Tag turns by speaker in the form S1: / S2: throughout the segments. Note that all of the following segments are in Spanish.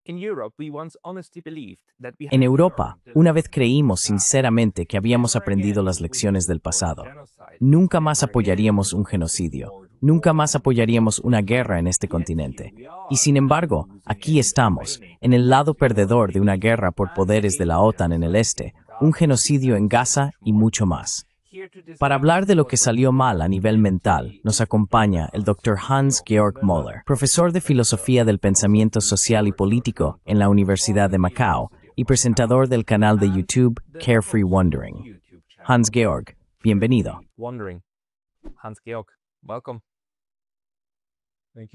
S1: En Europa, una vez creímos sinceramente que habíamos aprendido las lecciones del pasado. Nunca más apoyaríamos un genocidio. Nunca más apoyaríamos una guerra en este continente. Y sin embargo, aquí estamos, en el lado perdedor de una guerra por poderes de la OTAN en el este, un genocidio en Gaza y mucho más. Para hablar de lo que salió mal a nivel mental, nos acompaña el Dr. Hans-Georg Müller, profesor de Filosofía del Pensamiento Social y Político en la Universidad de Macao y presentador del canal de YouTube Carefree Wondering. Hans-Georg, bienvenido.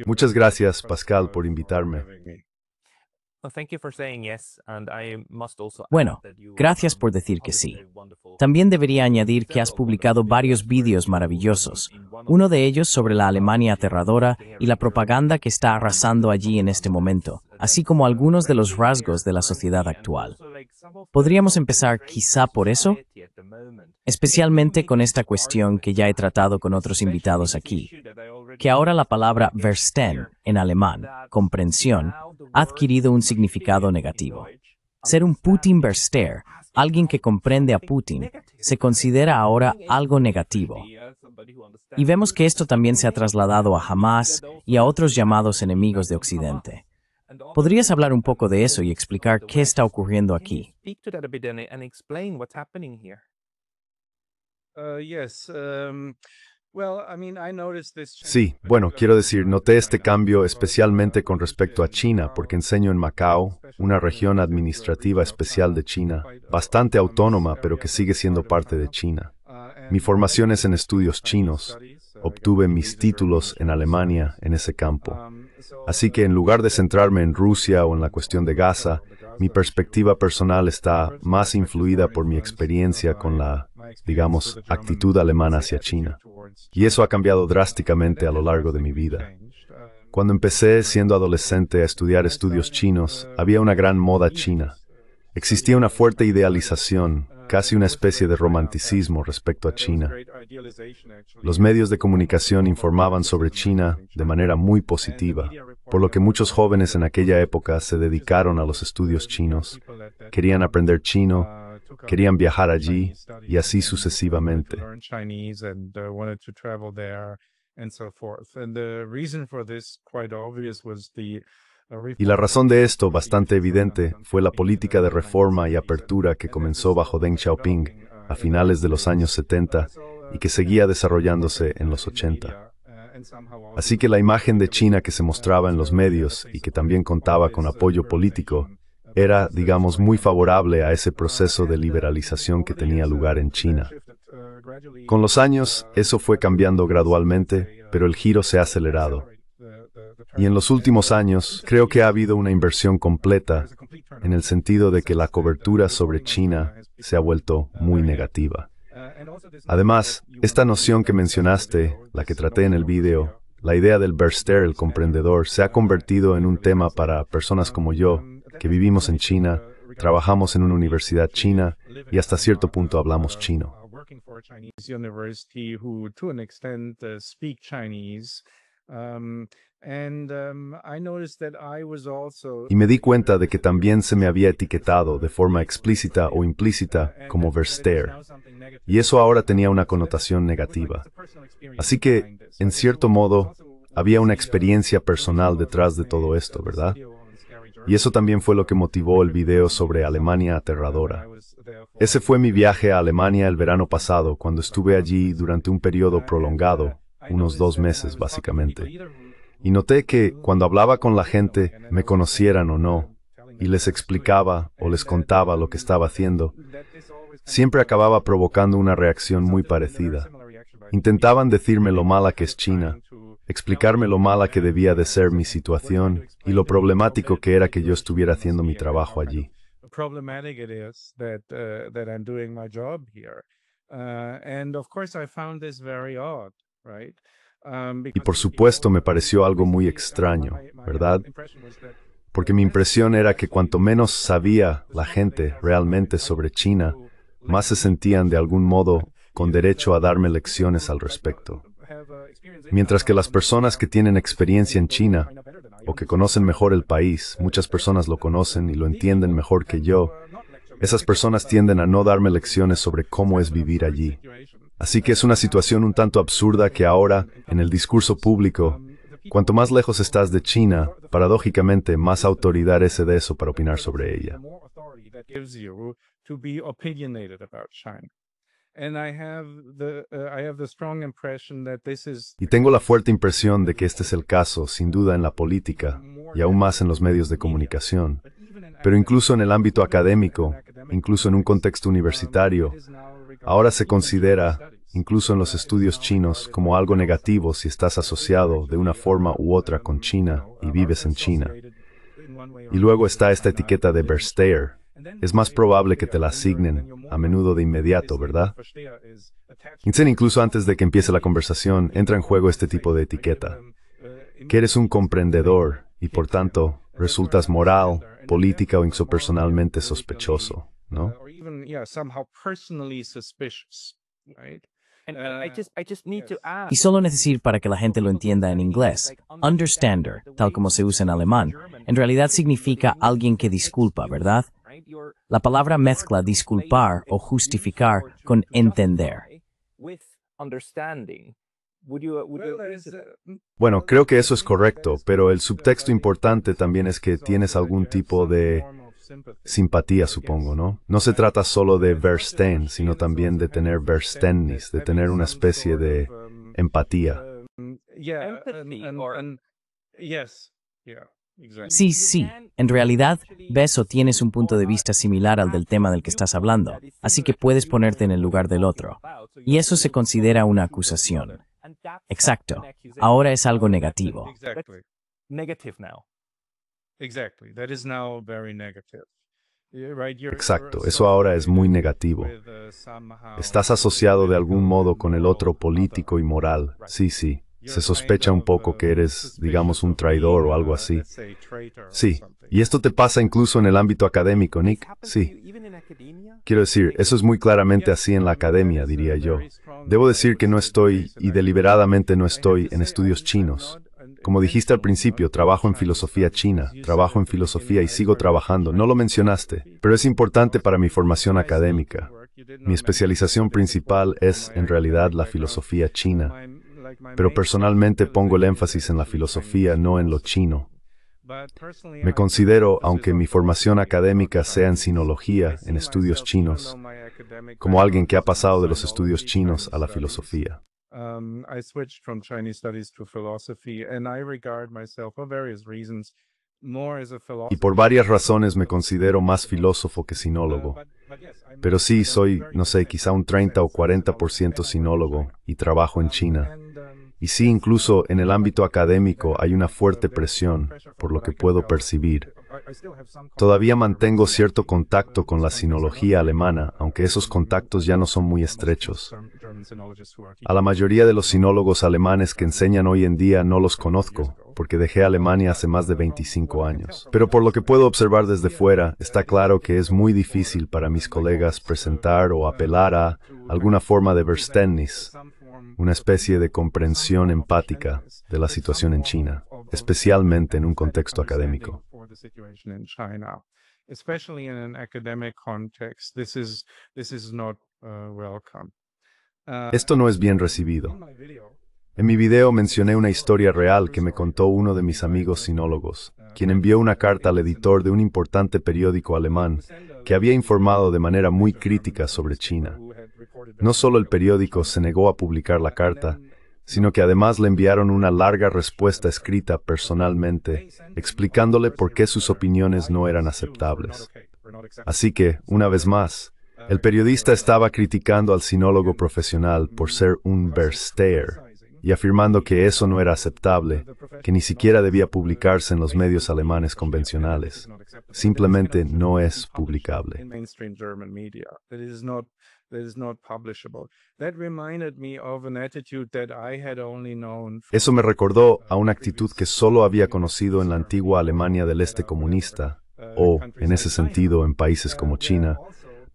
S2: Muchas gracias, Pascal, por invitarme.
S1: Bueno, gracias por decir que sí. También debería añadir que has publicado varios vídeos maravillosos, uno de ellos sobre la Alemania aterradora y la propaganda que está arrasando allí en este momento, así como algunos de los rasgos de la sociedad actual. ¿Podríamos empezar quizá por eso? Especialmente con esta cuestión que ya he tratado con otros invitados aquí, que ahora la palabra Verstehen, en alemán, comprensión, ha adquirido un significado negativo. Ser un Putin-Versteher, alguien que comprende a Putin, se considera ahora algo negativo. Y vemos que esto también se ha trasladado a Hamas y a otros llamados enemigos de Occidente. ¿Podrías hablar un poco de eso y explicar qué está ocurriendo aquí?
S2: Sí, bueno, quiero decir, noté este cambio especialmente con respecto a China, porque enseño en Macao, una región administrativa especial de China, bastante autónoma, pero que sigue siendo parte de China. Mi formación es en estudios chinos. Obtuve mis títulos en Alemania en ese campo. Así que en lugar de centrarme en Rusia o en la cuestión de Gaza, mi perspectiva personal está más influida por mi experiencia con la, digamos, actitud alemana hacia China. Y eso ha cambiado drásticamente a lo largo de mi vida. Cuando empecé, siendo adolescente, a estudiar estudios chinos, había una gran moda china. Existía una fuerte idealización, casi una especie de romanticismo respecto a China. Los medios de comunicación informaban sobre China de manera muy positiva, por lo que muchos jóvenes en aquella época se dedicaron a los estudios chinos, querían aprender chino, querían viajar allí y así sucesivamente. Y la razón de esto, bastante evidente, fue la política de reforma y apertura que comenzó bajo Deng Xiaoping a finales de los años 70 y que seguía desarrollándose en los 80. Así que la imagen de China que se mostraba en los medios y que también contaba con apoyo político era, digamos, muy favorable a ese proceso de liberalización que tenía lugar en China. Con los años, eso fue cambiando gradualmente, pero el giro se ha acelerado. Y en los últimos años, creo que ha habido una inversión completa, en el sentido de que la cobertura sobre China se ha vuelto muy negativa. Además, esta noción que mencionaste, la que traté en el vídeo, la idea del Versteher, el comprendedor, se ha convertido en un tema para personas como yo, que vivimos en China, trabajamos en una universidad china y hasta cierto punto hablamos chino. Y me di cuenta de que también se me había etiquetado de forma explícita o implícita como Versteher, y eso ahora tenía una connotación negativa. Así que, en cierto modo, había una experiencia personal detrás de todo esto, ¿verdad? Y eso también fue lo que motivó el video sobre Alemania aterradora. Ese fue mi viaje a Alemania el verano pasado, cuando estuve allí durante un periodo prolongado, unos 2 meses básicamente. Y noté que, cuando hablaba con la gente, me conocieran o no, y les explicaba o les contaba lo que estaba haciendo, siempre acababa provocando una reacción muy parecida. Intentaban decirme lo mala que es China, explicarme lo mala que debía de ser mi situación y lo problemático que era que yo estuviera haciendo mi trabajo allí. Y por supuesto me pareció algo muy extraño, ¿verdad? Porque mi impresión era que cuanto menos sabía la gente realmente sobre China, más se sentían de algún modo con derecho a darme lecciones al respecto. Mientras que las personas que tienen experiencia en China, o que conocen mejor el país, muchas personas lo conocen y lo entienden mejor que yo, esas personas tienden a no darme lecciones sobre cómo es vivir allí. Así que es una situación un tanto absurda que ahora, en el discurso público, cuanto más lejos estás de China, paradójicamente, más autoridad es de eso para opinar sobre ella. Y tengo la fuerte impresión de que este es el caso, sin duda, en la política, y aún más en los medios de comunicación. Pero incluso en el ámbito académico, incluso en un contexto universitario, ahora se considera, incluso en los estudios chinos, como algo negativo si estás asociado de una forma u otra con China y vives en China. Y luego está esta etiqueta de Versteher. Es más probable que te la asignen, a menudo de inmediato, ¿verdad? Incluso antes de que empiece la conversación, entra en juego este tipo de etiqueta. Que eres un comprendedor y, por tanto, resultas moral, política o personalmente sospechoso, ¿no?
S1: Y solo necesito para que la gente lo entienda en inglés. Understander, tal como se usa en alemán, en realidad significa alguien que disculpa, ¿verdad? La palabra mezcla disculpar o justificar con entender.
S2: Bueno, creo que eso es correcto, pero el subtexto importante también es que tienes algún tipo de simpatía, supongo, ¿no? No se trata solo de verstehen, sino también de tener verständnis, de tener una especie de empatía.
S1: Sí. En realidad, ves o tienes un punto de vista similar al del tema del que estás hablando, así que puedes ponerte en el lugar del otro. Y eso se considera una acusación. Exacto. Ahora es algo negativo.
S2: Exacto, eso ahora es muy negativo. Estás asociado de algún modo con el otro político y moral. Sí. Se sospecha un poco que eres, digamos, un traidor o algo así. Sí, y esto te pasa incluso en el ámbito académico, Nick. Sí. Quiero decir, eso es muy claramente así en la academia, diría yo. Debo decir que no estoy, y deliberadamente no estoy, en estudios chinos. Como dijiste al principio, trabajo en filosofía china, trabajo en filosofía y sigo trabajando. No lo mencionaste, pero es importante para mi formación académica. Mi especialización principal es, en realidad, la filosofía china. Pero personalmente pongo el énfasis en la filosofía, no en lo chino. Me considero, aunque mi formación académica sea en sinología, en estudios chinos, como alguien que ha pasado de los estudios chinos a la filosofía. Y por varias razones me considero más filósofo que sinólogo. Pero sí, soy, no sé, quizá un 30 o 40% sinólogo y trabajo en China. Y sí, incluso en el ámbito académico hay una fuerte presión, por lo que puedo percibir. Todavía mantengo cierto contacto con la sinología alemana, aunque esos contactos ya no son muy estrechos. A la mayoría de los sinólogos alemanes que enseñan hoy en día no los conozco, porque dejé Alemania hace más de 25 años. Pero por lo que puedo observar desde fuera, está claro que es muy difícil para mis colegas presentar o apelar a alguna forma de verständnis, una especie de comprensión empática de la situación en China, especialmente en un contexto académico. Esto no es bien recibido. En mi video mencioné una historia real que me contó uno de mis amigos sinólogos, quien envió una carta al editor de un importante periódico alemán que había informado de manera muy crítica sobre China. No solo el periódico se negó a publicar la carta, sino que además le enviaron una larga respuesta escrita personalmente, explicándole por qué sus opiniones no eran aceptables. Así que, una vez más, el periodista estaba criticando al sinólogo profesional por ser un versteher y afirmando que eso no era aceptable, que ni siquiera debía publicarse en los medios alemanes convencionales. Simplemente no es publicable. Eso me recordó a una actitud que solo había conocido en la antigua Alemania del Este comunista, o, en ese sentido, en países como China,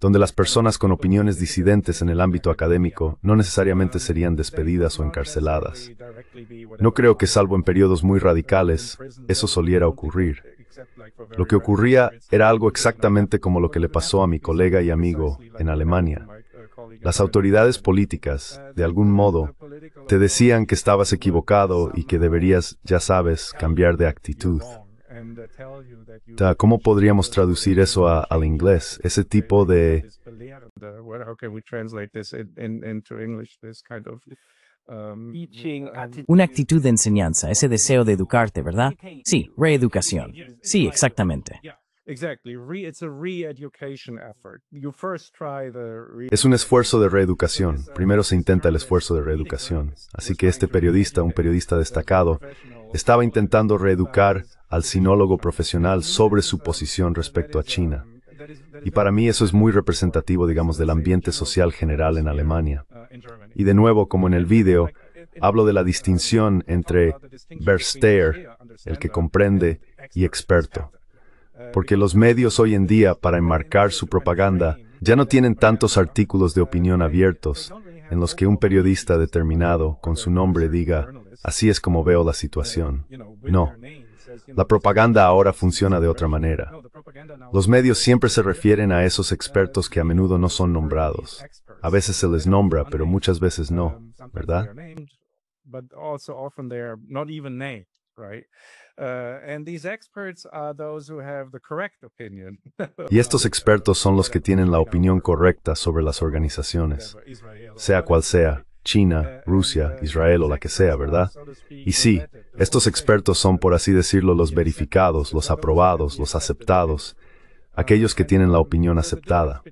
S2: donde las personas con opiniones disidentes en el ámbito académico no necesariamente serían despedidas o encarceladas. No creo que, salvo en periodos muy radicales, eso soliera ocurrir. Lo que ocurría era algo exactamente como lo que le pasó a mi colega y amigo en Alemania. Las autoridades políticas, de algún modo, te decían que estabas equivocado y que deberías, ya sabes, cambiar de actitud. ¿Cómo podríamos traducir eso al inglés? Ese tipo de...
S1: Una actitud de enseñanza, ese deseo de educarte, ¿verdad? Sí, reeducación. Sí, exactamente.
S2: Es un esfuerzo de reeducación. Primero se intenta el esfuerzo de reeducación. Así que este periodista, un periodista destacado, estaba intentando reeducar al sinólogo profesional sobre su posición respecto a China. Y para mí eso es muy representativo, digamos, del ambiente social general en Alemania. Y de nuevo, como en el vídeo, hablo de la distinción entre Versteher, el que comprende, y experto. Porque los medios hoy en día, para enmarcar su propaganda, ya no tienen tantos artículos de opinión abiertos, en los que un periodista determinado, con su nombre, diga, así es como veo la situación. No. La propaganda ahora funciona de otra manera. Los medios siempre se refieren a esos expertos que a menudo no son nombrados. A veces se les nombra, pero muchas veces no, ¿verdad? Y estos expertos son los que tienen la opinión correcta sobre las organizaciones, sea cual sea, China, Rusia, Israel o la que sea, ¿verdad? Y sí, estos expertos son, por así decirlo, los verificados, los aprobados, los aceptados, aquellos que tienen la opinión aceptada.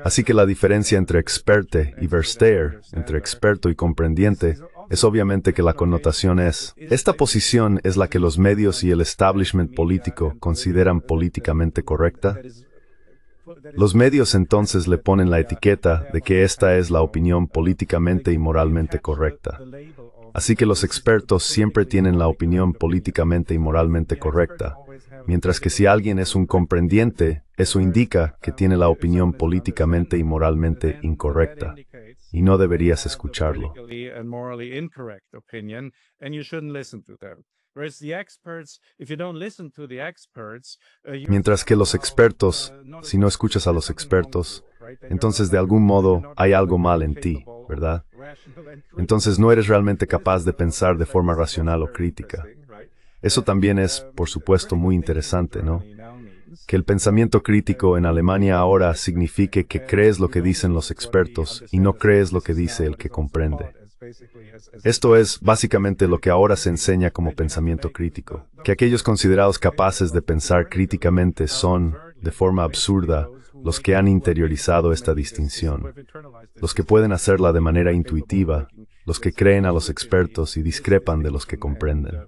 S2: Así que la diferencia entre experte y Versteher, entre experto y comprendiente, es obviamente que la connotación es, esta posición es la que los medios y el establishment político consideran políticamente correcta. Los medios entonces le ponen la etiqueta de que esta es la opinión políticamente y moralmente correcta. Así que los expertos siempre tienen la opinión políticamente y moralmente correcta, mientras que si alguien es un comprendiente, eso indica que tiene la opinión políticamente y moralmente incorrecta, y no deberías escucharlo. Mientras que los expertos, si no escuchas a los expertos, entonces de algún modo hay algo mal en ti, ¿verdad? Entonces no eres realmente capaz de pensar de forma racional o crítica. Eso también es, por supuesto, muy interesante, ¿no? Que el pensamiento crítico en Alemania ahora signifique que crees lo que dicen los expertos y no crees lo que dice el que comprende. Esto es básicamente lo que ahora se enseña como pensamiento crítico, que aquellos considerados capaces de pensar críticamente son, de forma absurda, los que han interiorizado esta distinción, los que pueden hacerla de manera intuitiva, los que creen a los expertos y discrepan de los que comprenden.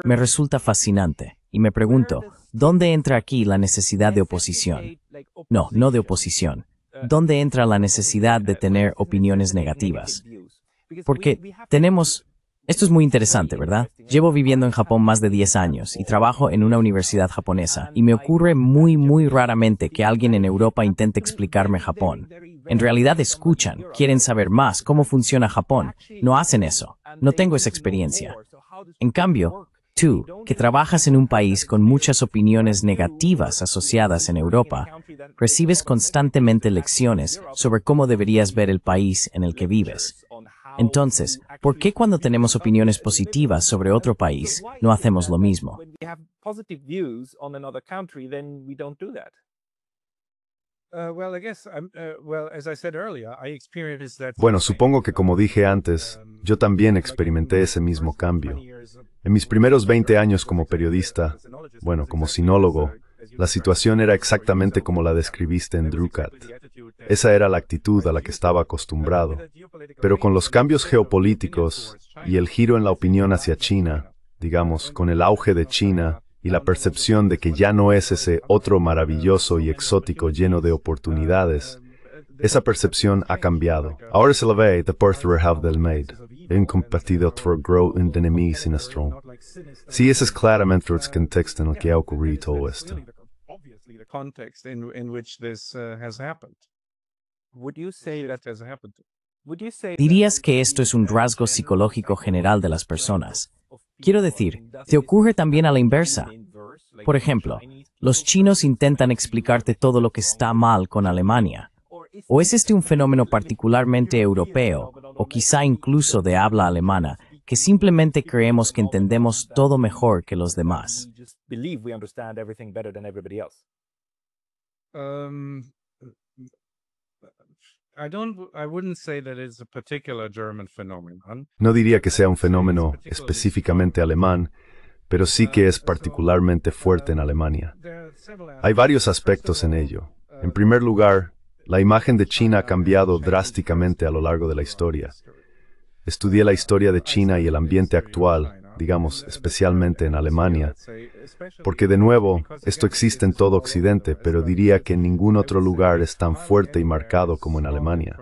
S1: Me resulta fascinante, y me pregunto, ¿dónde entra aquí la necesidad de oposición? No de oposición. ¿Dónde entra la necesidad de tener opiniones negativas? Porque tenemos... Esto es muy interesante, ¿verdad? Llevo viviendo en Japón más de 10 años y trabajo en una universidad japonesa, y me ocurre muy raramente que alguien en Europa intente explicarme Japón. En realidad escuchan, quieren saber más cómo funciona Japón. No hacen eso. No tengo esa experiencia. En cambio, tú, que trabajas en un país con muchas opiniones negativas asociadas en Europa, recibes constantemente lecciones sobre cómo deberías ver el país en el que vives. Entonces, ¿por qué cuando tenemos opiniones positivas sobre otro país, no hacemos lo mismo?
S2: Bueno, supongo que como dije antes, yo también experimenté ese mismo cambio. En mis primeros 20 años como periodista, bueno, como sinólogo, la situación era exactamente como la describiste en Drukat. Esa era la actitud a la que estaba acostumbrado. Pero con los cambios geopolíticos y el giro en la opinión hacia China, digamos, con el auge de China y la percepción de que ya no es ese otro maravilloso y exótico lleno de oportunidades, esa percepción ha cambiado. Ahora se la ve de Porther have del made, incompatible for grow in the enemy sin strong. Sí, ese es claramente el contexto en el que ha ocurrido todo esto.
S1: ¿Dirías que esto es un rasgo psicológico general de las personas? Quiero decir, ¿te ocurre también a la inversa? Por ejemplo, los chinos intentan explicarte todo lo que está mal con Alemania. ¿O es este un fenómeno particularmente europeo, o quizá incluso de habla alemana, que simplemente creemos que entendemos todo mejor que los demás?
S3: Um, I wouldn't say that it's a particular German phenomenon.
S2: No diría que sea un fenómeno específicamente alemán, pero sí que es particularmente fuerte en Alemania. Hay varios aspectos en ello. En primer lugar, la imagen de China ha cambiado drásticamente a lo largo de la historia. Estudié la historia de China y el ambiente actual, digamos, especialmente en Alemania, porque de nuevo, esto existe en todo Occidente, pero diría que en ningún otro lugar es tan fuerte y marcado como en Alemania.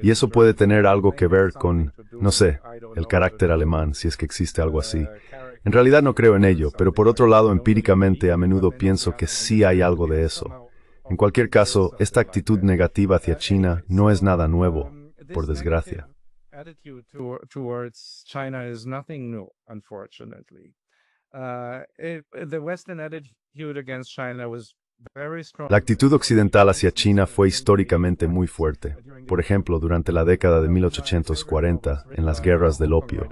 S2: Y eso puede tener algo que ver con, no sé, el carácter alemán, si es que existe algo así. En realidad no creo en ello, pero por otro lado, empíricamente a menudo pienso que sí hay algo de eso. En cualquier caso, esta actitud negativa hacia China no es nada nuevo, por desgracia.
S3: Towards China is nothing new, unfortunately. The Western attitude against China was very strong.
S2: La actitud occidental hacia China fue históricamente muy fuerte. Por ejemplo, durante la década de 1840, en las guerras del opio.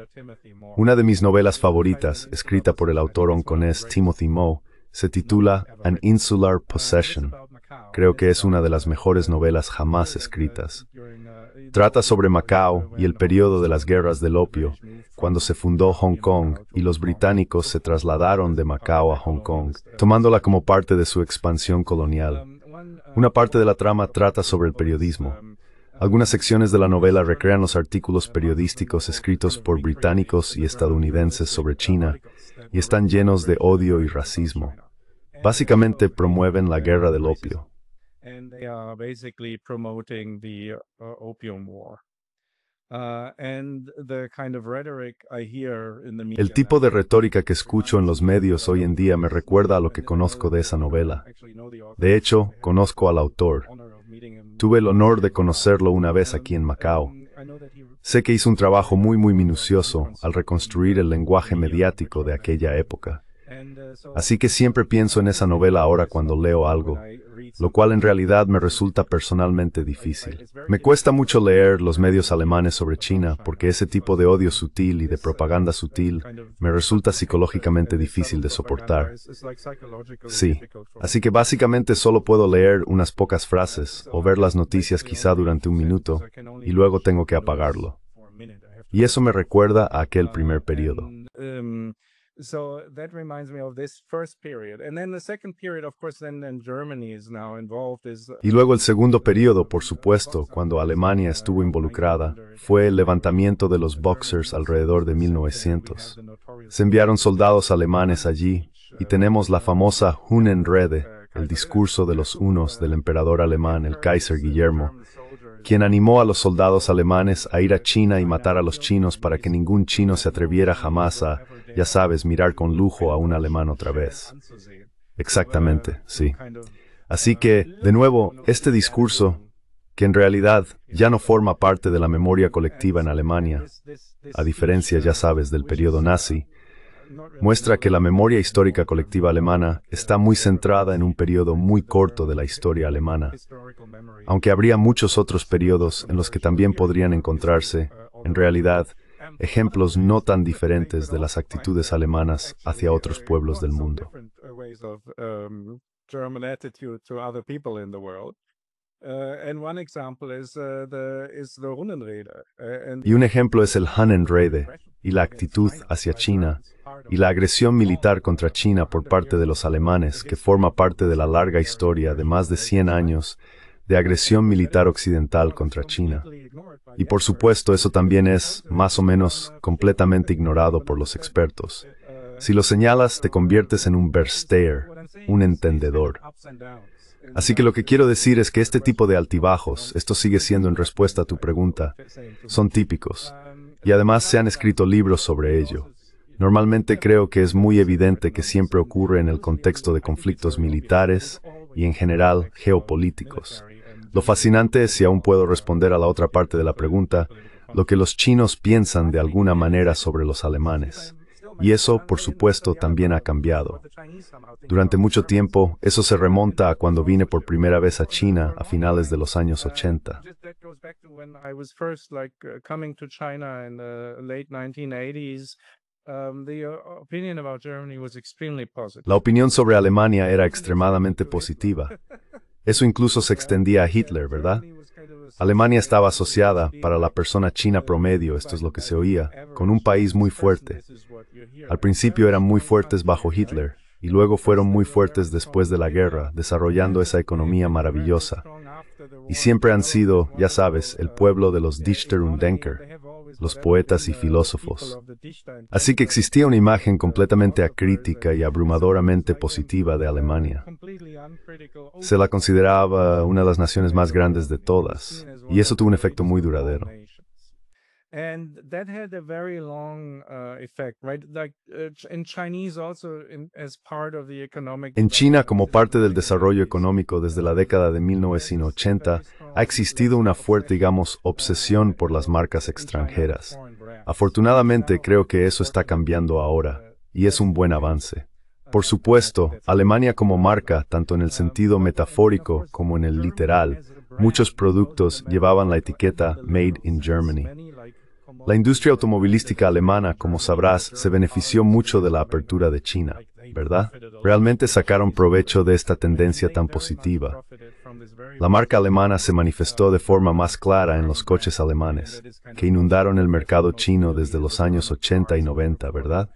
S2: Una de mis novelas favoritas, escrita por el autor hongkonés Timothy Moe, se titula An Insular Possession. Creo que es una de las mejores novelas jamás escritas. Trata sobre Macao y el periodo de las guerras del opio, cuando se fundó Hong Kong y los británicos se trasladaron de Macao a Hong Kong, tomándola como parte de su expansión colonial. Una parte de la trama trata sobre el periodismo. Algunas secciones de la novela recrean los artículos periodísticos escritos por británicos y estadounidenses sobre China y están llenos de odio y racismo. Básicamente promueven la guerra del opio.
S3: And they are basically promoting the opium war. And the kind of rhetoric I hear in the media.
S2: El tipo de retórica que escucho en los medios hoy en día me recuerda a lo que conozco de esa novela. De hecho, conozco al autor. Tuve el honor de conocerlo una vez aquí en Macao. Sé que hizo un trabajo muy minucioso al reconstruir el lenguaje mediático de aquella época. Así que siempre pienso en esa novela ahora cuando leo algo, lo cual en realidad me resulta personalmente difícil. Me cuesta mucho leer los medios alemanes sobre China porque ese tipo de odio sutil y de propaganda sutil me resulta psicológicamente difícil de soportar. Sí, así que básicamente solo puedo leer unas pocas frases o ver las noticias quizá durante un minuto y luego tengo que apagarlo. Y eso me recuerda a aquel primer periodo.
S3: So that reminds me of this first period. And then the second period, of course, then Germany is now involved.
S2: Y luego el segundo periodo, por supuesto, cuando Alemania estuvo involucrada, fue el levantamiento de los Boxers alrededor de 1900. Se enviaron soldados alemanes allí y tenemos la famosa Hunnenrede, el discurso de los hunos del emperador alemán, el Kaiser Guillermo, quien animó a los soldados alemanes a ir a China y matar a los chinos para que ningún chino se atreviera jamás a, ya sabes, mirar con lujo a un alemán otra vez. Exactamente, sí. Así que, de nuevo, este discurso, que en realidad ya no forma parte de la memoria colectiva en Alemania, a diferencia, ya sabes, del periodo nazi, muestra que la memoria histórica colectiva alemana está muy centrada en un periodo muy corto de la historia alemana, aunque habría muchos otros periodos en los que también podrían encontrarse, en realidad, ejemplos no tan diferentes de las actitudes alemanas hacia otros pueblos del mundo. Y un ejemplo es el Hunnenrede y la actitud hacia China y la agresión militar contra China por parte de los alemanes, que forma parte de la larga historia de más de 100 años de agresión militar occidental contra China. Y por supuesto eso también es, más o menos, completamente ignorado por los expertos. Si lo señalas, te conviertes en un Versteher, un entendedor. Así que lo que quiero decir es que este tipo de altibajos, esto sigue siendo en respuesta a tu pregunta, son típicos. Y además se han escrito libros sobre ello. Normalmente creo que es muy evidente que siempre ocurre en el contexto de conflictos militares y en general geopolíticos. Lo fascinante es, si aún puedo responder a la otra parte de la pregunta, lo que los chinos piensan de alguna manera sobre los alemanes. Y eso, por supuesto, también ha cambiado. Durante mucho tiempo, eso se remonta a cuando vine por primera vez a China a finales de los años 80. La opinión sobre Alemania era extremadamente positiva. Eso incluso se extendía a Hitler, ¿verdad? Alemania estaba asociada, para la persona china promedio, esto es lo que se oía, con un país muy fuerte. Al principio eran muy fuertes bajo Hitler, y luego fueron muy fuertes después de la guerra, desarrollando esa economía maravillosa. Y siempre han sido, ya sabes, el pueblo de los Dichter und Denker, los poetas y filósofos. Así que existía una imagen completamente acrítica y abrumadoramente positiva de Alemania. Se la consideraba una de las naciones más grandes de todas, y eso tuvo un efecto muy duradero.
S3: And that had a very long effect, right? Like in Chinese also, as part of the economic.
S2: En China, como parte del desarrollo económico desde la década de 1980, ha existido una fuerte, digamos, obsesión por las marcas extranjeras. Afortunadamente, creo que eso está cambiando ahora, y es un buen avance. Por supuesto, Alemania como marca, tanto en el sentido metafórico como en el literal, muchos productos llevaban la etiqueta Made in Germany. La industria automovilística alemana, como sabrás, se benefició mucho de la apertura de China, ¿verdad? Realmente sacaron provecho de esta tendencia tan positiva. La marca alemana se manifestó de forma más clara en los coches alemanes, que inundaron el mercado chino desde los años 80 y 90, ¿verdad?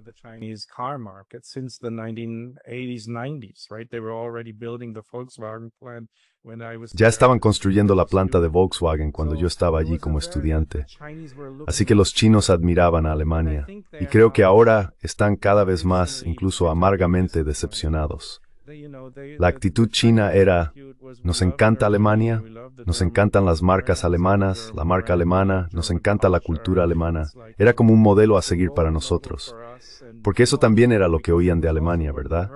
S3: The Chinese car market since the 1980s, 90s, right? They were already building the Volkswagen plant when I was.
S2: Ya estaban construyendo la planta de Volkswagen cuando yo estaba allí como estudiante. Así que los chinos admiraban a Alemania, y creo que ahora están cada vez más, incluso amargamente decepcionados. La actitud china era: nos encanta Alemania, nos encantan las marcas alemanas, la marca alemana, nos encanta la cultura alemana. Era como un modelo a seguir para nosotros. Porque eso también era lo que oían de Alemania, ¿verdad?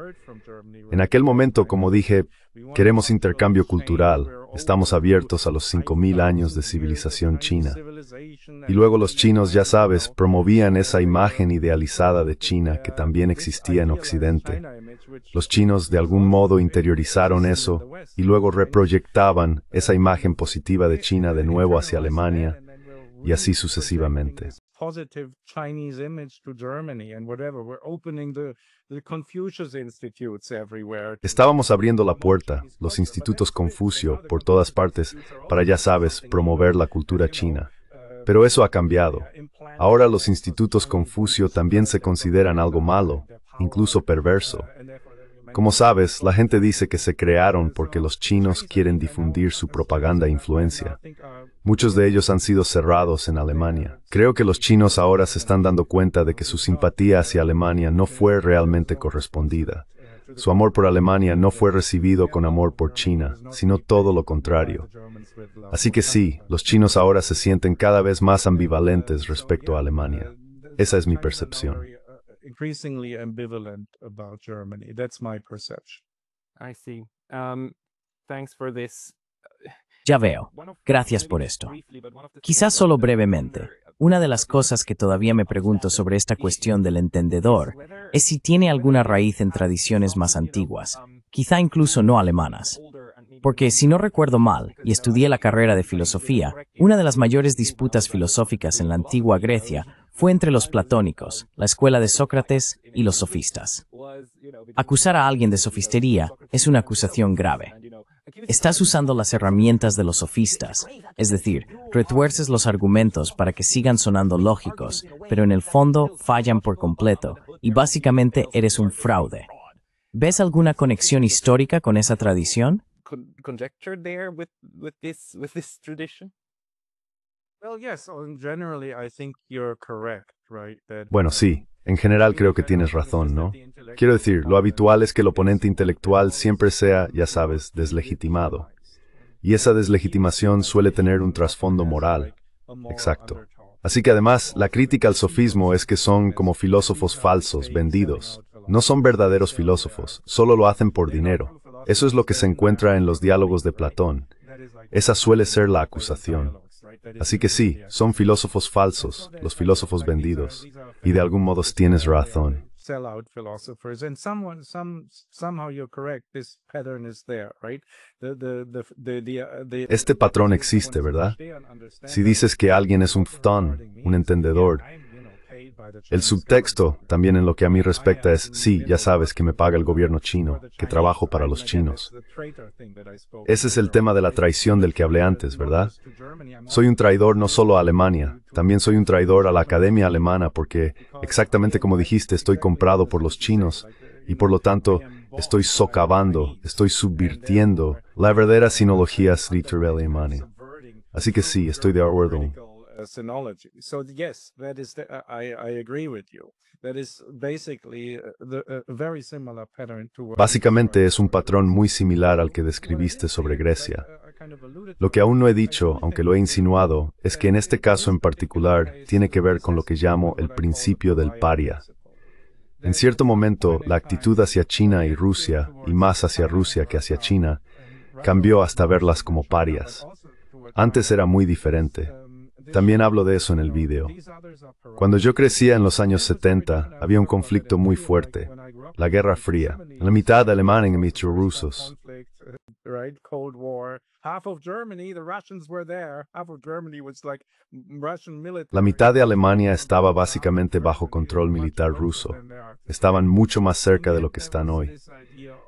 S2: En aquel momento, como dije, queremos intercambio cultural, estamos abiertos a los 5000 años de civilización china. Y luego los chinos, ya sabes, promovían esa imagen idealizada de China que también existía en Occidente. Los chinos de algún modo interiorizaron eso y luego reproyectaban esa imagen positiva de China de nuevo hacia Alemania y así sucesivamente.
S3: Positive Chinese image to Germany and whatever. We're opening the Confucius Institutes everywhere.
S2: Estábamos abriendo la puerta, los institutos Confucio, por todas partes, para, ya sabes, promover la cultura china. Pero eso ha cambiado. Ahora los institutos Confucio también se consideran algo malo, incluso perverso. Como sabes, la gente dice que se crearon porque los chinos quieren difundir su propaganda e influencia. Muchos de ellos han sido cerrados en Alemania. Creo que los chinos ahora se están dando cuenta de que su simpatía hacia Alemania no fue realmente correspondida. Su amor por Alemania no fue recibido con amor por China, sino todo lo contrario. Así que sí, los chinos ahora se sienten cada vez más ambivalentes respecto a Alemania. Esa es mi percepción.
S3: Increasingly ambivalent about Germany. That's my perception.
S4: I see. Thanks for this.
S1: Ya veo. Gracias por esto. Quizás solo brevemente. Una de las cosas que todavía me pregunto sobre esta cuestión del entendedor es si tiene alguna raíz en tradiciones más antiguas, quizá incluso no alemanas. Porque si no recuerdo mal, y estudié la carrera de filosofía, una de las mayores disputas filosóficas en la antigua Grecia fue entre los platónicos, la escuela de Sócrates y los sofistas. Acusar a alguien de sofistería es una acusación grave. Estás usando las herramientas de los sofistas, es decir, retuerces los argumentos para que sigan sonando lógicos, pero en el fondo fallan por completo, y básicamente eres un fraude. ¿Ves alguna conexión histórica con esa tradición?
S4: Conjecture there with this tradition?
S3: Well, yes, generally I think you're correct, right?
S2: Bueno, sí. En general creo que tienes razón, ¿no? Quiero decir, lo habitual es que el oponente intelectual siempre sea, ya sabes, deslegitimado. Y esa deslegitimación suele tener un trasfondo moral. Exacto. Así que además, la crítica al sofismo es que son como filósofos falsos, vendidos. No son verdaderos filósofos, solo lo hacen por dinero. Eso es lo que se encuentra en los diálogos de Platón. Esa suele ser la acusación. Así que sí, son filósofos falsos, los filósofos vendidos. Y de algún modo tienes razón.
S3: Sellout philosophers, and somehow you're correct. This pattern is there, right?
S2: Este patrón existe, ¿verdad? Si dices que alguien es un ftón, un entendedor, el subtexto, también en lo que a mí respecta, es, sí, ya sabes que me paga el gobierno chino, que trabajo para los chinos. Ese es el tema de la traición del que hablé antes, ¿verdad? Soy un traidor no solo a Alemania, también soy un traidor a la Academia Alemana porque, exactamente como dijiste, estoy comprado por los chinos y por lo tanto estoy socavando, estoy subvirtiendo la verdadera sinología alemana. Así que sí, estoy de acuerdo.
S3: Synology. So yes, that is I agree with you. That is basically a very similar pattern to
S2: Básicamente es un patrón muy similar al que describiste sobre Grecia. Lo que aún no he dicho, aunque lo he insinuado, es que en este caso en particular tiene que ver con lo que llamo el principio del paria. En cierto momento, la actitud hacia China y Rusia, y más hacia Rusia que hacia China, cambió hasta verlas como parias. Antes era muy diferente. También hablo de eso en el video. Cuando yo crecía en los años 70, había un conflicto muy fuerte, la Guerra Fría, en la mitad alemana y en mitad rusos. La mitad de Alemania estaba básicamente bajo control militar ruso. Estaban mucho más cerca de lo que están hoy.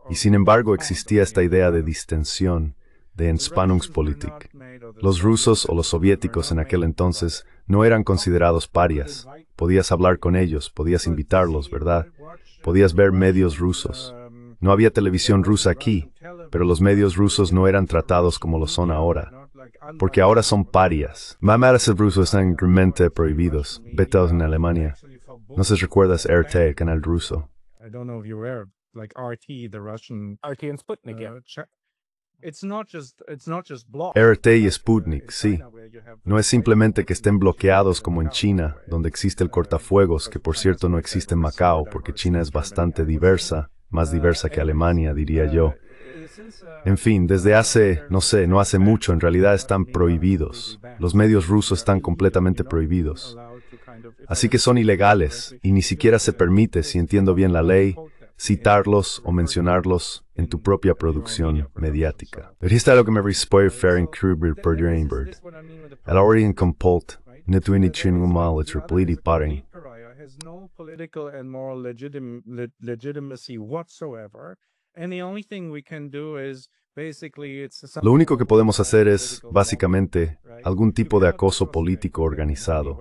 S2: Y sin embargo existía esta idea de distensión, de Entspannungspolitik. Los rusos o los soviéticos en aquel entonces no eran considerados parias. Podías hablar con ellos, podías invitarlos, ¿verdad? Podías ver medios rusos. No había televisión rusa aquí, pero los medios rusos no eran tratados como lo son ahora. Porque ahora son parias. Mamadas rusos están realmente prohibidos, vetados en Alemania. No sé si recuerdas RT, el canal ruso.
S3: I don't know if you're aware, like RT, the Russian
S4: RT and Sputnik, yeah.
S3: It's not just blocked.
S2: RT y Sputnik, sí. No es simplemente que estén bloqueados como en China, donde existe el cortafuegos, que por cierto no existe en Macao, porque China es bastante diversa, más diversa que Alemania, diría yo. En fin, desde hace, no hace mucho, en realidad están prohibidos. Los medios rusos están completamente prohibidos. Así que son ilegales, y ni siquiera se permite, si entiendo bien la ley, citarlos o mencionarlos en tu propia producción mediática. Er is algo que me respoifer kruber per Drainbird. El orien compolt, netu iniciumal et repleti paring.
S3: Has no political and moral legitimacy whatsoever, and the only thing we can do is basically
S2: Lo único que podemos hacer es, básicamente, algún tipo de acoso político organizado.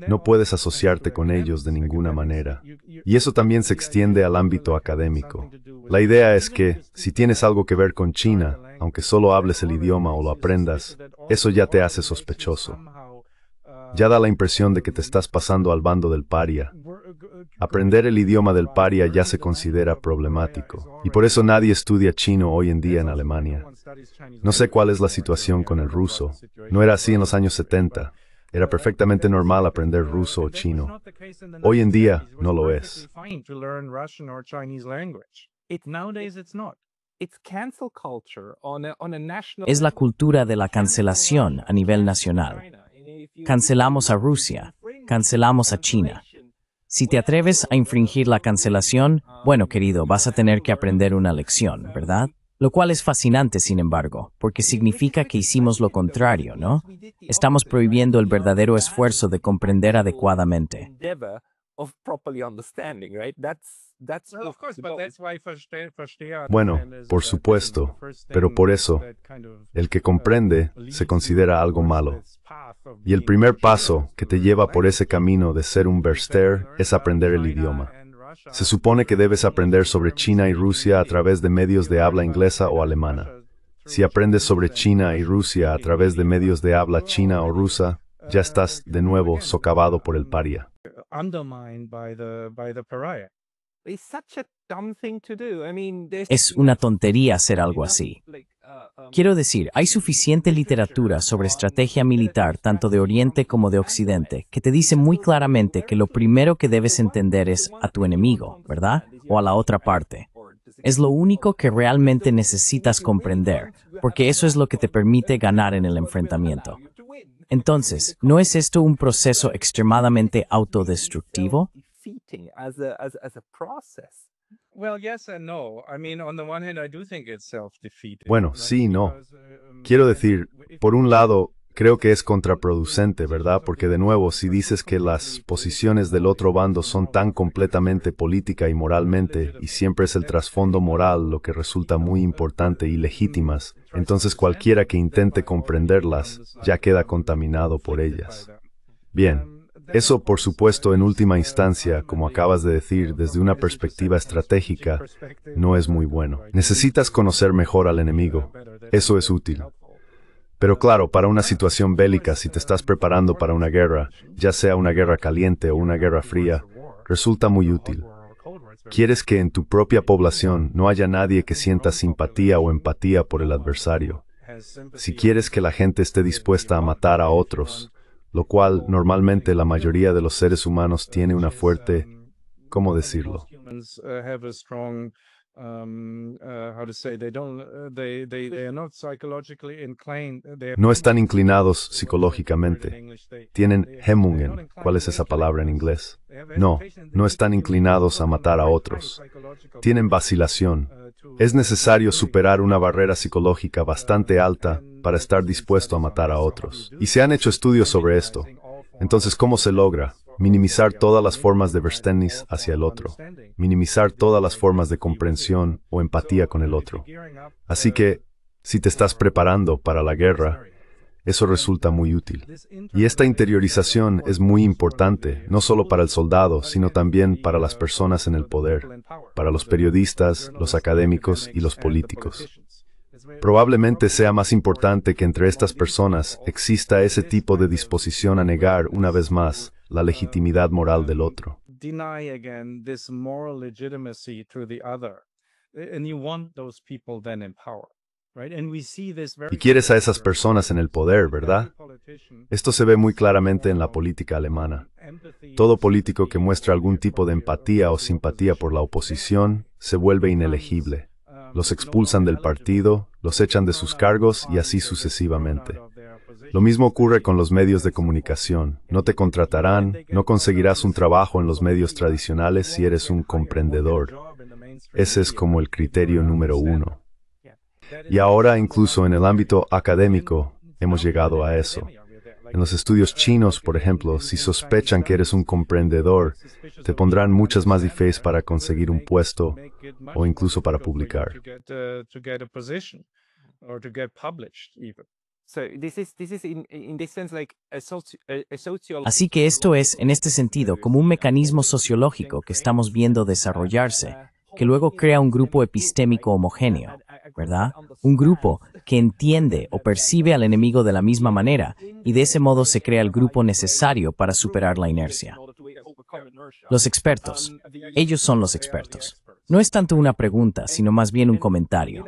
S2: No puedes asociarte con ellos de ninguna manera. Y eso también se extiende al ámbito académico. La idea es que, si tienes algo que ver con China, aunque solo hables el idioma o lo aprendas, eso ya te hace sospechoso. Ya da la impresión de que te estás pasando al bando del paria. Aprender el idioma del paria ya se considera problemático. Y por eso nadie estudia chino hoy en día en Alemania. No sé cuál es la situación con el ruso. No era así en los años 70. Era perfectamente normal aprender ruso o chino. Hoy en día no lo es.
S1: Es la cultura de la cancelación a nivel nacional. Cancelamos a Rusia, cancelamos a China. Si te atreves a infringir la cancelación, bueno, querido, vas a tener que aprender una lección, ¿verdad? Lo cual es fascinante, sin embargo, porque significa que hicimos lo contrario, ¿no? Estamos prohibiendo el verdadero esfuerzo de comprender adecuadamente.
S2: Bueno, por supuesto, pero por eso, el que comprende se considera algo malo. Y el primer paso que te lleva por ese camino de ser un Verster es aprender el idioma. Se supone que debes aprender sobre China y Rusia a través de medios de habla inglesa o alemana. Si aprendes sobre China y Rusia a través de medios de habla china o rusa, ya estás de nuevo socavado por el paria.
S4: It's such a dumb thing to do. I mean, there's
S1: Es una tontería hacer algo así. Quiero decir, hay suficiente literatura sobre estrategia militar tanto de Oriente como de Occidente que te dice muy claramente que lo primero que debes entender es a tu enemigo, ¿verdad? O a la otra parte. Es lo único que realmente necesitas comprender, porque eso es lo que te permite ganar en el enfrentamiento. Entonces, ¿no es esto un proceso extremadamente autodestructivo?
S4: defeating as a process.
S3: Well, yes and no. I mean, on the one hand, I do think it's self-defeating.
S2: Bueno,
S3: right?
S2: sí y no.
S3: Because,
S2: Quiero decir, por un lado, creo que es contraproducente, ¿verdad? Porque de nuevo, si dices que las posiciones del otro bando son tan completamente política y moralmente, y siempre es el trasfondo moral lo que resulta muy importante y legítimas, entonces cualquiera que intente comprenderlas ya queda contaminado por ellas. Bien, eso por supuesto en última instancia, como acabas de decir, desde una perspectiva estratégica, no es muy bueno. Necesitas conocer mejor al enemigo. Eso es útil. Pero claro, para una situación bélica, si te estás preparando para una guerra, ya sea una guerra caliente o una guerra fría, resulta muy útil. Quieres que en tu propia población no haya nadie que sienta simpatía o empatía por el adversario. Si quieres que la gente esté dispuesta a matar a otros, lo cual normalmente la mayoría de los seres humanos tiene una fuerte, ¿cómo decirlo? No están inclinados psicológicamente. Tienen Hemmungen. ¿Cuál es esa palabra en inglés? No están inclinados a matar a otros. Tienen vacilación. Es necesario superar una barrera psicológica bastante alta para estar dispuesto a matar a otros. Y se han hecho estudios sobre esto. Entonces, ¿cómo se logra? Minimizar todas las formas de verständnis hacia el otro. Minimizar todas las formas de comprensión o empatía con el otro. Así que, si te estás preparando para la guerra, eso resulta muy útil. Y esta interiorización es muy importante, no solo para el soldado, sino también para las personas en el poder, para los periodistas, los académicos y los políticos. Probablemente sea más importante que entre estas personas exista ese tipo de disposición a negar, una vez más, la legitimidad moral del otro. Y quieres a esas personas en el poder, ¿verdad? Esto se ve muy claramente en la política alemana. Todo político que muestra algún tipo de empatía o simpatía por la oposición se vuelve inelegible. Los expulsan del partido, los echan de sus cargos y así sucesivamente. Lo mismo ocurre con los medios de comunicación. No te contratarán, no conseguirás un trabajo en los medios tradicionales si eres un comprendedor. Ese es como el criterio número 1. Y ahora, incluso en el ámbito académico, hemos llegado a eso. En los estudios chinos, por ejemplo, si sospechan que eres un comprendedor, te pondrán muchas más difíciles para conseguir un puesto o incluso para publicar.
S1: Así que esto es, en este sentido, como un mecanismo sociológico que estamos viendo desarrollarse, que luego crea un grupo epistémico homogéneo, ¿verdad? Un grupo que entiende o percibe al enemigo de la misma manera, y de ese modo se crea el grupo necesario para superar la inercia. Los expertos. Ellos son los expertos. No es tanto una pregunta, sino más bien un comentario.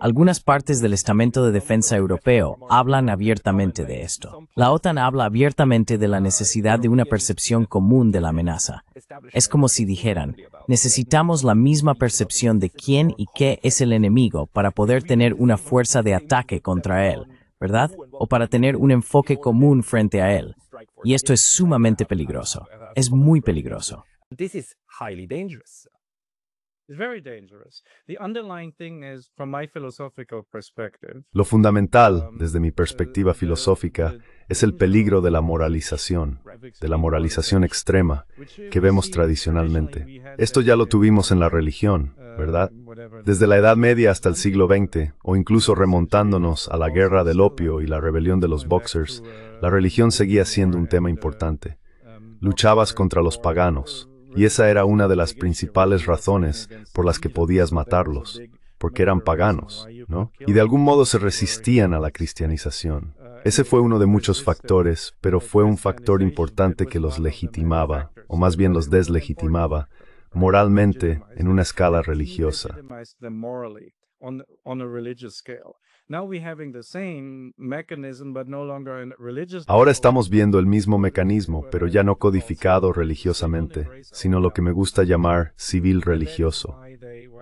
S1: Algunas partes del Estamento de Defensa Europeo hablan abiertamente de esto. La OTAN habla abiertamente de la necesidad de una percepción común de la amenaza. Es como si dijeran, necesitamos la misma percepción de quién y qué es el enemigo para poder tener una fuerza de ataque contra él, ¿verdad? O para tener un enfoque común frente a él. Y esto es sumamente peligroso. Es muy peligroso.
S4: This is highly dangerous.
S2: Lo fundamental, desde mi perspectiva filosófica, es el peligro de la moralización extrema, que vemos tradicionalmente. Esto ya lo tuvimos en la religión, ¿verdad? Desde la Edad Media hasta el siglo XX, o incluso remontándonos a la guerra del opio y la rebelión de los Boxers, la religión seguía siendo un tema importante. Luchabas contra los paganos. Y esa era una de las principales razones por las que podías matarlos, porque eran paganos, ¿no? Y de algún modo se resistían a la cristianización. Ese fue uno de muchos factores, pero fue un factor importante que los legitimaba, o más bien los deslegitimaba, moralmente en una escala religiosa. Ahora estamos viendo el mismo mecanismo, pero ya no codificado religiosamente, sino lo que me gusta llamar civil religioso.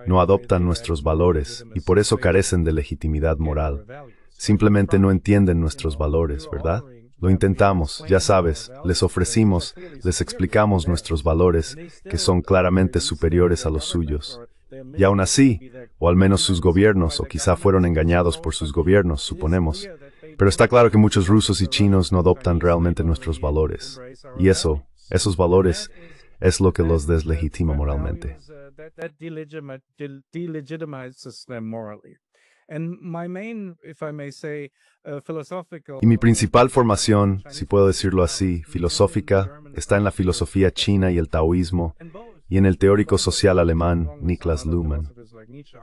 S2: No adoptan nuestros valores y por eso carecen de legitimidad moral. Simplemente no entienden nuestros valores, ¿verdad? Lo intentamos, ya sabes, les ofrecimos, les explicamos nuestros valores, que son claramente superiores a los suyos. Y aún así, o al menos sus gobiernos, o quizá fueron engañados por sus gobiernos, suponemos. Pero está claro que muchos rusos y chinos no adoptan realmente nuestros valores. Y esos valores, es lo que los deslegitima moralmente. Y mi principal formación, si puedo decirlo así, filosófica, está en la filosofía china y el taoísmo, y en el teórico social alemán Niklas Luhmann.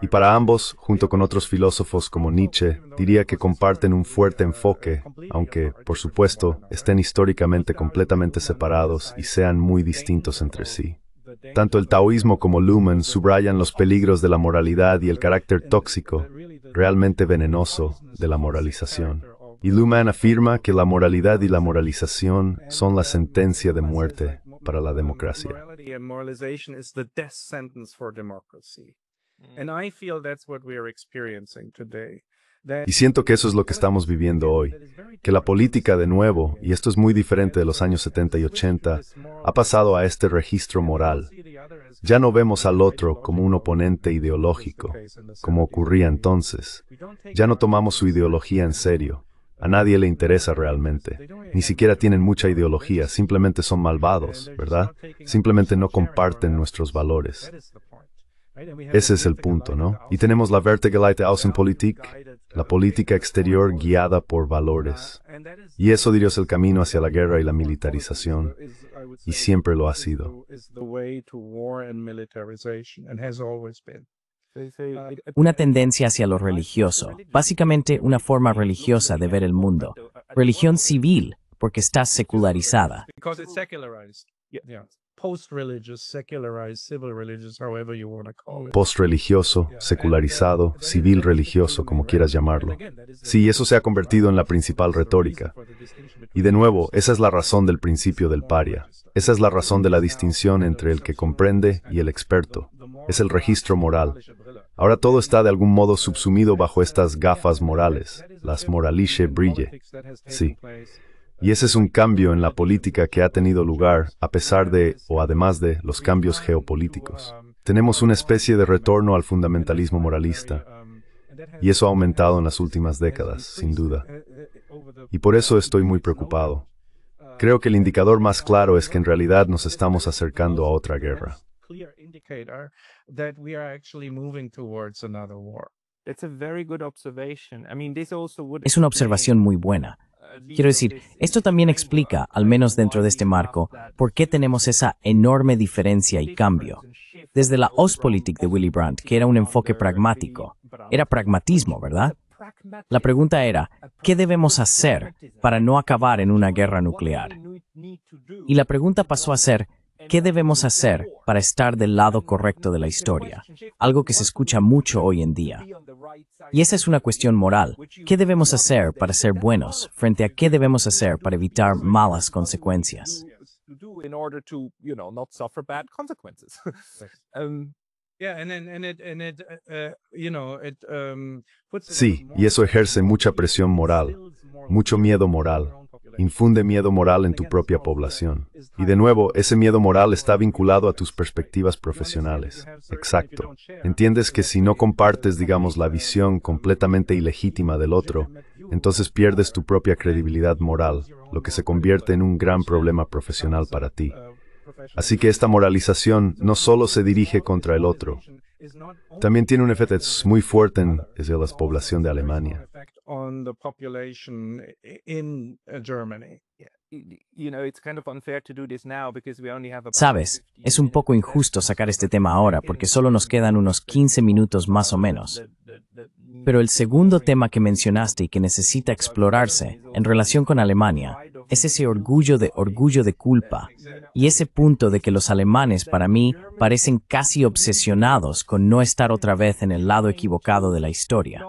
S2: Y para ambos, junto con otros filósofos como Nietzsche, diría que comparten un fuerte enfoque, aunque, por supuesto, estén históricamente completamente separados y sean muy distintos entre sí. Tanto el taoísmo como Luhmann subrayan los peligros de la moralidad y el carácter tóxico, realmente venenoso, de la moralización. Y Luhmann afirma que la moralidad y la moralización son la sentencia de muerte para la democracia. Y siento que eso es lo que estamos viviendo hoy, que la política de nuevo, y esto es muy diferente de los años 70 y 80, ha pasado a este registro moral. Ya no vemos al otro como un oponente ideológico, como ocurría entonces. Ya no tomamos su ideología en serio. A nadie le interesa realmente. Ni siquiera tienen mucha ideología, simplemente son malvados, ¿verdad? Simplemente no comparten nuestros valores. Ese es el punto, ¿no? Y tenemos la Verticaleite Außenpolitik, la política exterior guiada por valores. Y eso, diría, es el camino hacia la guerra y la militarización. Y siempre lo ha sido.
S1: Una tendencia hacia lo religioso, básicamente una forma religiosa de ver el mundo. Religión civil, porque está secularizada.
S2: Post-religioso, secularizado, civil religioso, como quieras llamarlo. Sí, eso se ha convertido en la principal retórica. Y de nuevo, esa es la razón del principio del paria. Esa es la razón de la distinción entre el que comprende y el experto. Es el registro moral. Ahora todo está de algún modo subsumido bajo estas gafas morales, las moralische Brille. Sí. Y ese es un cambio en la política que ha tenido lugar a pesar de, o además de, los cambios geopolíticos. Tenemos una especie de retorno al fundamentalismo moralista, y eso ha aumentado en las últimas décadas, sin duda. Y por eso estoy muy preocupado. Creo que el indicador más claro es que en realidad nos estamos acercando a otra guerra.
S1: Es una observación muy buena. Quiero decir, esto también explica, al menos dentro de este marco, por qué tenemos esa enorme diferencia y cambio. Desde la Ostpolitik de Willy Brandt, que era un enfoque pragmático, era pragmatismo, ¿verdad? La pregunta era, ¿qué debemos hacer para no acabar en una guerra nuclear? Y la pregunta pasó a ser, ¿qué debemos hacer para estar del lado correcto de la historia? Algo que se escucha mucho hoy en día. Y esa es una cuestión moral. ¿Qué debemos hacer para ser buenos frente a qué debemos hacer para evitar malas consecuencias?
S2: Sí, y eso ejerce mucha presión moral, mucho miedo moral. Infunde miedo moral en tu propia población. Y de nuevo, ese miedo moral está vinculado a tus perspectivas profesionales. Exacto. Entiendes que si no compartes, digamos, la visión completamente ilegítima del otro, entonces pierdes tu propia credibilidad moral, lo que se convierte en un gran problema profesional para ti. Así que esta moralización no solo se dirige contra el otro, también tiene un efecto muy fuerte en la población de Alemania.
S1: Sabes, es un poco injusto sacar este tema ahora porque solo nos quedan unos 15 minutos más o menos. Pero el segundo tema que mencionaste y que necesita explorarse en relación con Alemania Es ese orgullo de culpa. Y ese punto de que los alemanes, para mí, parecen casi obsesionados con no estar otra vez en el lado equivocado de la historia.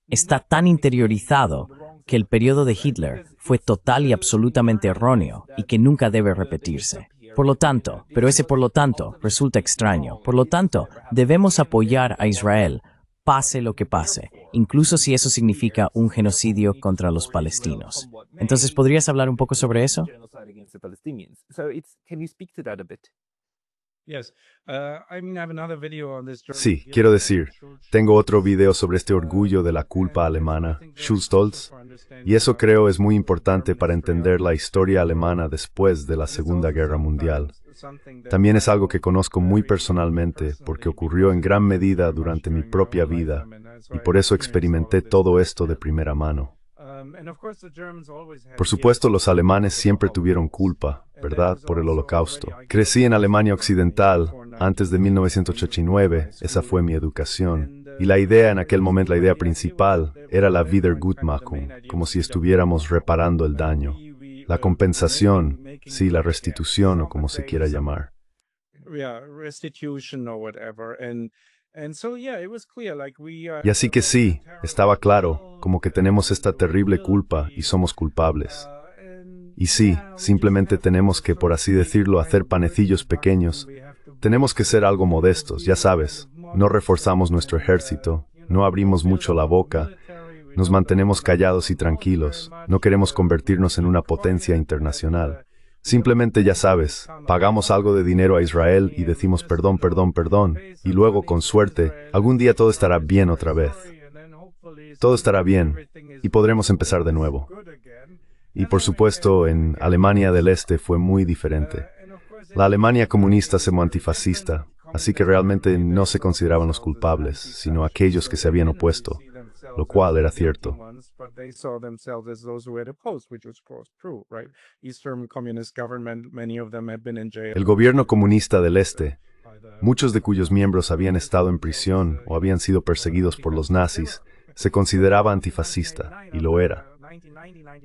S1: Está tan interiorizado que el periodo de Hitler fue total y absolutamente erróneo y que nunca debe repetirse. Por lo tanto, resulta extraño. Por lo tanto, debemos apoyar a Israel, pase lo que pase, incluso si eso significa un genocidio contra los palestinos. Entonces, ¿podrías hablar un poco sobre eso?
S2: Sí, quiero decir, tengo otro video sobre este orgullo de la culpa alemana, Schuldstolz, y eso creo es muy importante para entender la historia alemana después de la Segunda Guerra Mundial. También es algo que conozco muy personalmente porque ocurrió en gran medida durante mi propia vida y por eso experimenté todo esto de primera mano. Por supuesto, los alemanes siempre tuvieron culpa, ¿verdad?, por el Holocausto. Crecí en Alemania Occidental antes de 1989, esa fue mi educación. Y la idea en aquel momento, la idea principal, era la Wiedergutmachung, como si estuviéramos reparando el daño. La compensación, sí, la restitución o como se quiera llamar. Y así que sí, estaba claro, como que tenemos esta terrible culpa y somos culpables. Y sí, simplemente tenemos que, por así decirlo, hacer panecillos pequeños. Tenemos que ser algo modestos, ya sabes. No reforzamos nuestro ejército, no abrimos mucho la boca, nos mantenemos callados y tranquilos, no queremos convertirnos en una potencia internacional. Simplemente, ya sabes, pagamos algo de dinero a Israel y decimos perdón, perdón, perdón, y luego, con suerte, algún día todo estará bien otra vez. Todo estará bien, y podremos empezar de nuevo. Y por supuesto, en Alemania del Este fue muy diferente. La Alemania comunista se llamó antifascista, así que realmente no se consideraban los culpables, sino aquellos que se habían opuesto, lo cual era cierto. El gobierno comunista del Este, muchos de cuyos miembros habían estado en prisión o habían sido perseguidos por los nazis, se consideraba antifascista, y lo era.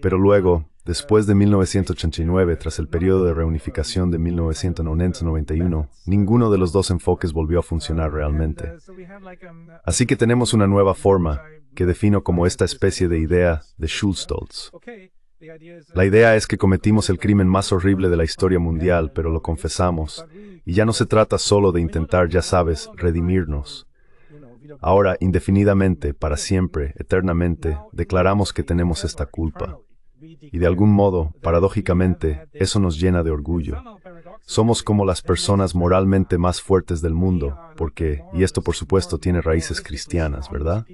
S2: Pero luego, después de 1989, tras el periodo de reunificación de 1991, ninguno de los dos enfoques volvió a funcionar realmente. Así que tenemos una nueva forma, que defino como esta especie de idea de Schuldstolz. La idea es que cometimos el crimen más horrible de la historia mundial, pero lo confesamos, y ya no se trata solo de intentar, ya sabes, redimirnos. Ahora, indefinidamente, para siempre, eternamente, declaramos que tenemos esta culpa. Y de algún modo, paradójicamente, eso nos llena de orgullo. Somos como las personas moralmente más fuertes del mundo, porque, y esto por supuesto tiene raíces cristianas, ¿verdad?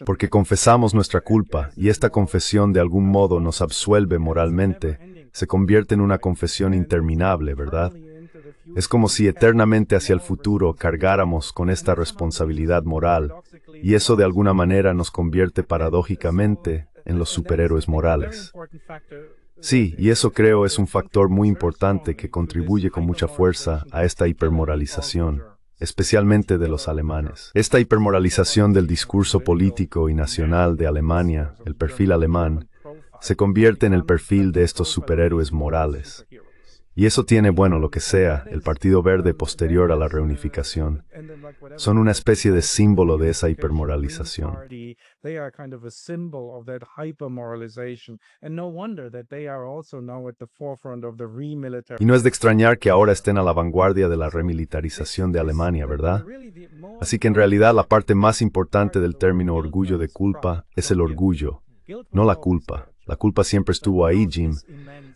S2: Porque confesamos nuestra culpa, y esta confesión de algún modo nos absuelve moralmente, se convierte en una confesión interminable, ¿verdad? Es como si eternamente hacia el futuro cargáramos con esta responsabilidad moral, y eso de alguna manera nos convierte paradójicamente en los superhéroes morales. Sí, y eso creo es un factor muy importante que contribuye con mucha fuerza a esta hipermoralización, especialmente de los alemanes. Esta hipermoralización del discurso político y nacional de Alemania, el perfil alemán, se convierte en el perfil de estos superhéroes morales. Y eso tiene, bueno, lo que sea, el Partido Verde posterior a la reunificación. Son una especie de símbolo de esa hipermoralización. Y no es de extrañar que ahora estén a la vanguardia de la remilitarización de Alemania, ¿verdad? Así que en realidad la parte más importante del término orgullo de culpa es el orgullo, no la culpa. La culpa siempre estuvo ahí, Jim,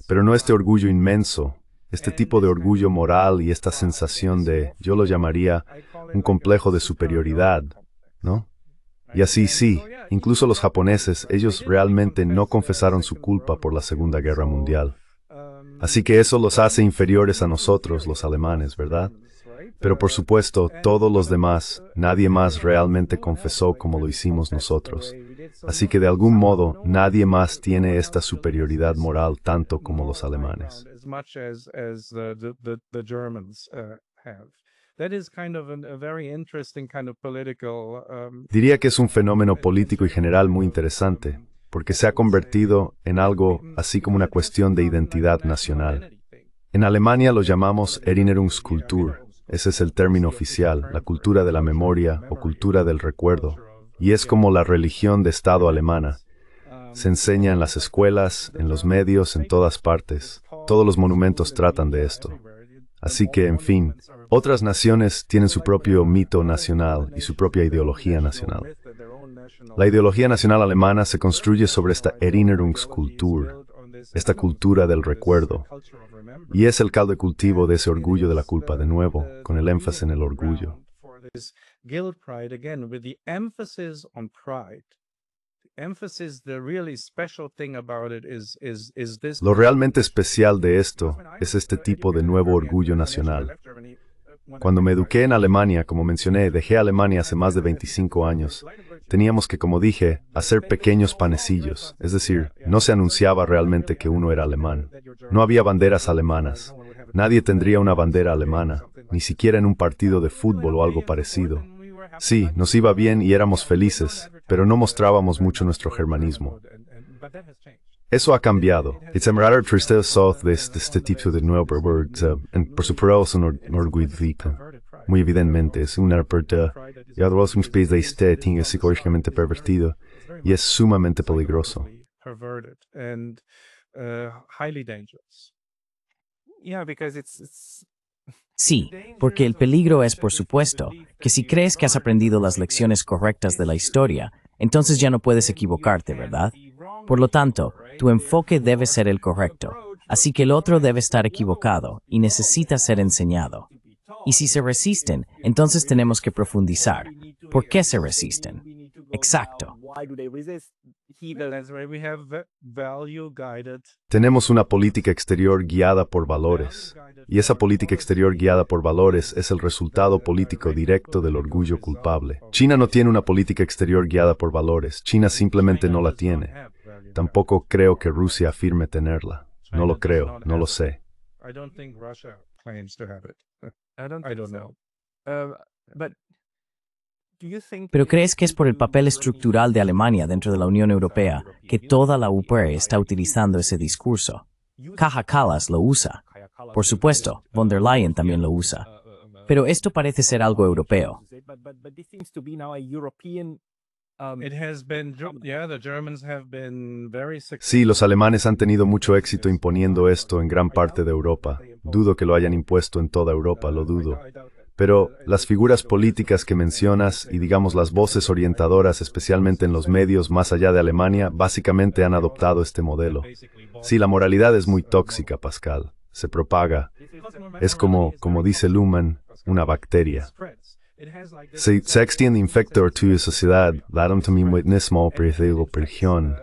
S2: pero no este orgullo inmenso. Este tipo de orgullo moral y esta sensación de, yo lo llamaría, un complejo de superioridad, ¿no? Y así sí, incluso los japoneses, ellos realmente no confesaron su culpa por la Segunda Guerra Mundial. Así que eso los hace inferiores a nosotros, los alemanes, ¿verdad? Pero por supuesto, todos los demás, nadie más realmente confesó como lo hicimos nosotros. Así que de algún modo, nadie más tiene esta superioridad moral tanto como los alemanes.
S3: that is kind of a very interesting kind of political
S2: Diría que es un fenómeno político y general muy interesante, porque se ha convertido en algo así como una cuestión de identidad nacional. En Alemania lo llamamos Erinnerungskultur. Ese es el término oficial, la cultura de la memoria o cultura del recuerdo. Y es como la religión de Estado alemana. Se enseña en las escuelas, en los medios, en todas partes. Todos los monumentos tratan de esto. Así que, en fin, otras naciones tienen su propio mito nacional y su propia ideología nacional. La ideología nacional alemana se construye sobre esta Erinnerungskultur, esta cultura del recuerdo, y es el caldo de cultivo de ese orgullo de la culpa, de nuevo, con el énfasis en el orgullo. Lo realmente especial de esto es este tipo de nuevo orgullo nacional. Cuando me eduqué en Alemania, como mencioné, dejé Alemania hace más de 25 años. Teníamos que, como dije, hacer pequeños panecillos, es decir, no se anunciaba realmente que uno era alemán. No había banderas alemanas. Nadie tendría una bandera alemana, ni siquiera en un partido de fútbol o algo parecido. Sí, nos iba bien y éramos felices, pero no mostrábamos mucho nuestro germanismo. Eso ha cambiado. It's een raar tristeza de este tipo de nuevo word, en por supuesto es un orgullo, muy evidentemente, es una apertura, y además un especie de estética psicológicamente pervertido, y es sumamente peligroso.
S4: Yeah, because it's
S1: Sí, porque el peligro es, por supuesto, que si crees que has aprendido las lecciones correctas de la historia, entonces ya no puedes equivocarte, ¿verdad? Por lo tanto, tu enfoque debe ser el correcto, así que el otro debe estar equivocado y necesita ser enseñado. Y si se resisten, entonces tenemos que profundizar. ¿Por qué se resisten? Exacto.
S2: Tenemos una política exterior guiada por valores, y esa política exterior guiada por valores es el resultado político directo del orgullo culpable. China no tiene una política exterior guiada por valores, China simplemente no la tiene. Tampoco creo que Rusia afirme tenerla. No lo creo, no lo sé.
S3: I don't think Russia claims to have it.
S4: I don't
S3: I
S4: think
S3: don't
S4: so.
S3: know.
S4: But do you think
S1: ¿Pero crees que es por el papel estructural de Alemania dentro de la Unión Europea que toda la UPR está utilizando ese discurso? Kaja Kallas lo usa. Por supuesto, von der Leyen también lo usa. Pero esto parece ser algo europeo.
S4: But this seems to be now a European
S3: It has been, yeah, the Germans have been very
S2: Sí,
S3: successful.
S2: los alemanes han tenido mucho éxito imponiendo esto en gran parte de Europa. Dudo que lo hayan impuesto en toda Europa, lo dudo. Pero las figuras políticas que mencionas y digamos las voces orientadoras, especialmente en los medios más allá de Alemania, básicamente han adoptado este modelo. Sí, la moralidad es muy tóxica, Pascal. Se propaga. Es como dice Luhmann, una bacteria. Se extiende infecta a toda sociedad, darum también mismo percibo religión.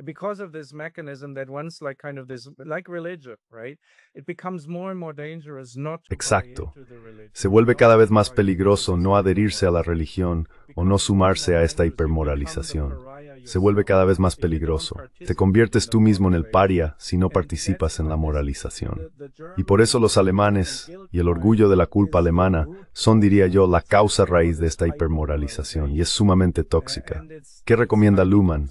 S3: Because of this mechanism that once like kind of this, like religion, right? It becomes more and more dangerous not to buy
S2: Exacto.
S3: into the religion.
S2: Se vuelve cada vez más peligroso no adherirse a la religión o no sumarse a esta hipermoralización. Se vuelve cada vez más peligroso. Te conviertes tú mismo en el paria si no participas en la moralización. Y por eso los alemanes y el orgullo de la culpa alemana son, diría yo, la causa raíz de esta hipermoralización y es sumamente tóxica. ¿Qué recomienda Luhmann?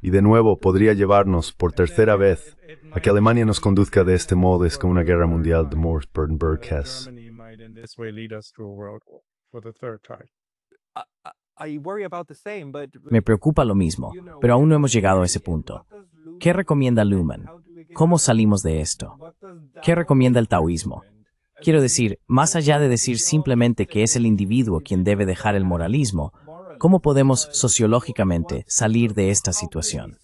S2: Y de nuevo podría llevarnos, por tercera vez, a que Alemania nos conduzca de este modo es como una guerra mundial de Morse-Burdenberg-Hess.
S3: Germany might in this way lead us to a world war for the third time.
S4: I worry about the same, but
S1: Me preocupa lo mismo, pero aún no hemos llegado a ese punto. ¿Qué recomienda Luhmann? ¿Cómo salimos de esto? ¿Qué recomienda el taoísmo? Quiero decir, más allá de decir simplemente que es el individuo quien debe dejar el moralismo, ¿cómo podemos sociológicamente salir de esta situación?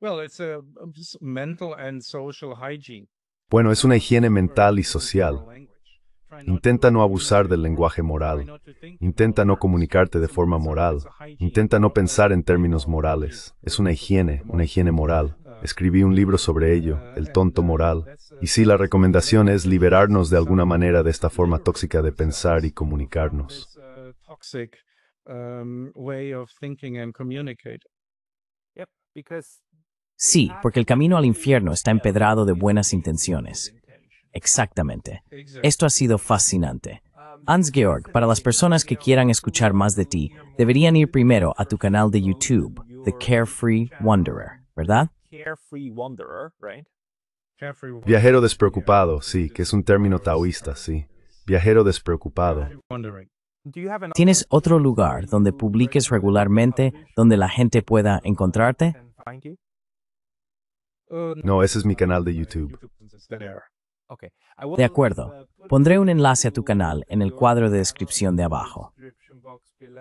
S3: Well, it's a mental and social hygiene.
S2: Bueno, es una higiene mental y social. Intenta no abusar del lenguaje moral. Intenta no comunicarte de forma moral. Intenta no pensar en términos morales. Es una higiene moral. Escribí un libro sobre ello, El tonto moral. Y sí, la recomendación es liberarnos de alguna manera de esta forma tóxica de pensar y comunicarnos.
S3: Toxic way of thinking and communicating.
S4: yep, because
S1: Sí, porque el camino al infierno está empedrado de buenas intenciones. Exactamente. Esto ha sido fascinante. Hans-Georg, para las personas que quieran escuchar más de ti, deberían ir primero a tu canal de YouTube, The Carefree Wanderer, ¿verdad?
S4: Carefree Wanderer, right?
S2: Viajero despreocupado, sí, que es un término taoísta, sí. Viajero despreocupado.
S3: Wondering.
S4: Do you have an
S1: ¿Tienes otro lugar donde publiques regularmente, donde la gente pueda encontrarte?
S4: and find you?
S2: No, ese es mi canal de YouTube.
S3: There.
S4: Okay. I will
S1: De acuerdo. Pondré un enlace a tu canal en el cuadro de descripción de abajo.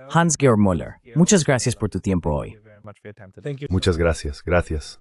S1: Hans-Georg Müller, muchas gracias por tu tiempo hoy.
S4: very much for your time today.
S3: Thank you.
S2: Muchas gracias, gracias.